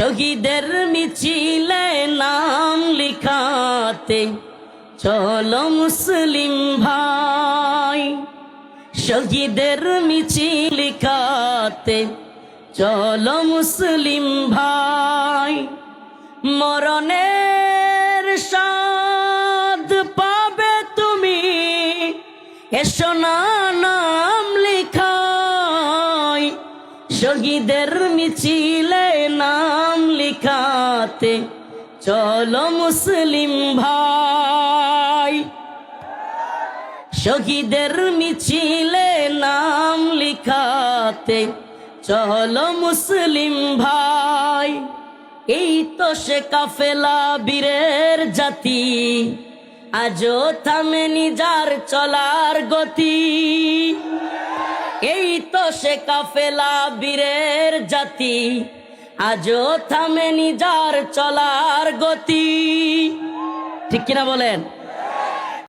শহীদের মিছিলে নাম লিখাতে চলো মুসলিম ভাই, শহীদের মিছিল লিখাতে চলো মুসলিম ভাই। মরণের স্বাদ পাবে তুমি, এসো না নাম লিখাই। শহীদের মিছিলে নাম লিখাতে চলো মুসলিম ভাই, শহীদের মিছিলে নাম লিখাতে চলো মুসলিম ভাই। এই তো সে কাফেলা বীরের জাতি, আজও থামেনি যার চলার গতি। এই তো সে কাফেলা বীরের জাতি, আজও থামেনি যার চলার গতি। ঠিক কিনা বলেন?